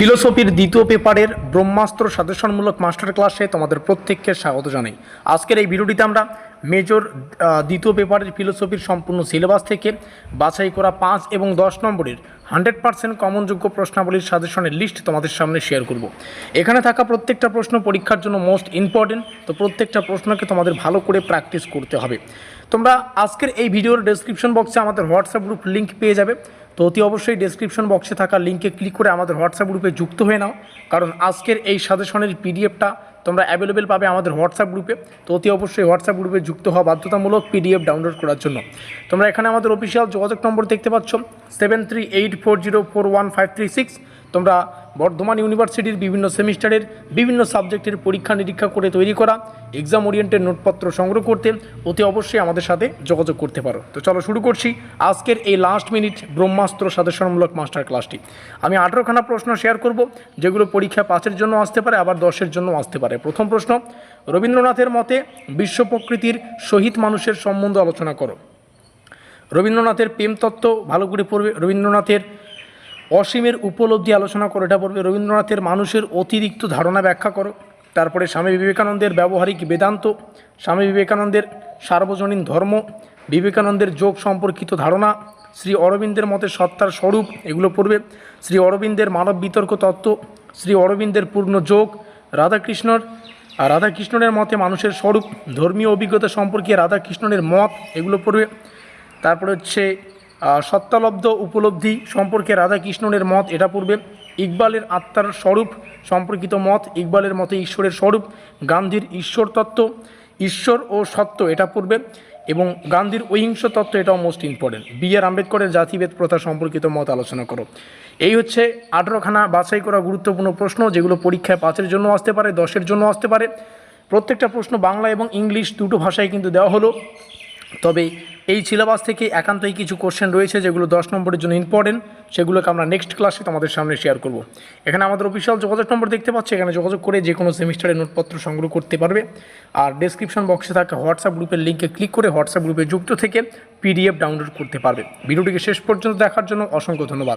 ফিলোসফির দ্বিতীয় পেপারের ব্রহ্মাস্ত্র সাজেশনমূলক মাস্টার ক্লাসে তোমাদের প্রত্যেককে স্বাগত জানাই। আজকের এই ভিডিওটিতে আমরা মেজর দ্বিতীয় পেপারের ফিলোসফির সম্পূর্ণ সিলেবাস থেকে বাছাই করা 5 এবং 10 নম্বরের 100% কমনযোগ্য প্রশ্নাবলীর সাজেশনের লিস্ট তোমাদের সামনে শেয়ার করব। এখানে থাকা প্রত্যেকটা প্রশ্ন পরীক্ষার জন্য মোস্ট ইম্পর্টেন্ট, তো প্রত্যেকটা প্রশ্নকে তোমাদের ভালো করে প্র্যাকটিস করতে হবে। তোমরা আজকের এই ভিডিওর ডেসক্রিপশন বক্সে আমাদের হোয়াটসঅ্যাপ গ্রুপ লিঙ্ক পেয়ে যাবে, তো অতি অবশ্যই ডেসক্রিপশন বক্সে থাকা লিঙ্কে ক্লিক করে আমাদের হোয়াটসঅ্যাপ গ্রুপে যুক্ত হয়ে নাও, কারণ আজকের এই সাজেশনের পিডিএফটা তোমরা অ্যাভেলেবেল পাবে আমাদের হোয়াটসঅ্যাপ গ্রুপে। তো অতি অবশ্যই হোয়াটসঅ্যাপ গ্রুপে যুক্ত হওয়া বাধ্যতামূলক পিডিএফ ডাউনলোড করার জন্য। তোমরা এখানে আমাদের অফিসিয়াল যোগাযোগ নম্বর দেখতে পাচ্ছ 7384041536। তোমরা বর্ধমান ইউনিভার্সিটির বিভিন্ন সেমিস্টারের বিভিন্ন সাবজেক্টের পরীক্ষা নিরীক্ষা করে তৈরি করা এক্সাম ওরিয়েন্টেড নোটপত্র সংগ্রহ করতে অতি অবশ্যই আমাদের সাথে যোগাযোগ করতে পারো। তো চলো শুরু করছি আজকের এই লাস্ট মিনিট ব্রহ্মাস্ত্র সাজেশনমূলক মাস্টার ক্লাসটি। আমি 18খানা প্রশ্ন শেয়ার করব, যেগুলো পরীক্ষা 5-এর জন্য আসতে পারে, আবার 10-এর জন্য আসতে পারে। প্রথম প্রশ্ন, রবীন্দ্রনাথের মতে বিশ্ব প্রকৃতির সহিত মানুষের সম্বন্ধ আলোচনা করো। রবীন্দ্রনাথের প্রেমতত্ত্ব ভালো করে পড়বে। রবীন্দ্রনাথের অসীমের উপলব্ধি আলোচনা করো, এটা পড়বে। রবীন্দ্রনাথের মানুষের অতিরিক্ত ধারণা ব্যাখ্যা করো। তারপরে স্বামী বিবেকানন্দের ব্যবহারিক বেদান্ত, স্বামী বিবেকানন্দের সার্বজনীন ধর্ম, বিবেকানন্দের যোগ সম্পর্কিত ধারণা, শ্রী অরবিন্দের মতে সত্তার স্বরূপ, এগুলো পড়বে। শ্রী অরবিন্দের মানব বিতর্ক তত্ত্ব, শ্রী অরবিন্দের পূর্ণ যোগ, রাধাকৃষ্ণনের মতে মানুষের স্বরূপ, ধর্মীয় অভিজ্ঞতা সম্পর্কে রাধাকৃষ্ণনের মত, এগুলো পড়বে। তারপরে হচ্ছে সত্তালব্ধ উপলব্ধি সম্পর্কে রাধাকৃষ্ণনের মত, এটা পড়বে। ইকবালের আত্মার স্বরূপ সম্পর্কিত মত, ইকবালের মতে ঈশ্বরের স্বরূপ। গান্ধীর ঈশ্বর তত্ত্ব, ঈশ্বর ও সত্য, এটা পড়বে। এবং গান্ধীর অহিংস তত্ত্ব, এটাও মোস্ট ইম্পর্টেন্ট। বি.আর. আম্বেদকরের জাতিভেদ প্রথা সম্পর্কিত মত আলোচনা করো। এই হচ্ছে 18খানা বাছাই করা গুরুত্বপূর্ণ প্রশ্ন, যেগুলো পরীক্ষায় 5-এর জন্য আসতে পারে, 10-এর জন্য আসতে পারে। প্রত্যেকটা প্রশ্ন বাংলা এবং ইংলিশ দুটো ভাষায় কিন্তু দেওয়া হলো। তবে এই সিলেবাস থেকে একান্তই কিছু কোশ্চেন রয়েছে যেগুলো 10 নম্বরের জন্য ইম্পর্টেন্ট, সেগুলোকে আমরা নেক্সট ক্লাসে তোমাদের সামনে শেয়ার করব। এখানে আমাদের অফিসিয়াল যোগাযোগ নম্বর দেখতে পাচ্ছি, এখানে যোগাযোগ করে যে কোনো সেমিস্টারের নোটপত্র সংগ্রহ করতে পারবে। আর ডেসক্রিপশন বক্সে থাকা হোয়াটসঅ্যাপ গ্রুপের লিঙ্কে ক্লিক করে হোয়াটসঅ্যাপ গ্রুপে যুক্ত থেকে পিডিএফ ডাউনলোড করতে পারবে। ভিডিওটিকে শেষ পর্যন্ত দেখার জন্য অসংখ্য ধন্যবাদ।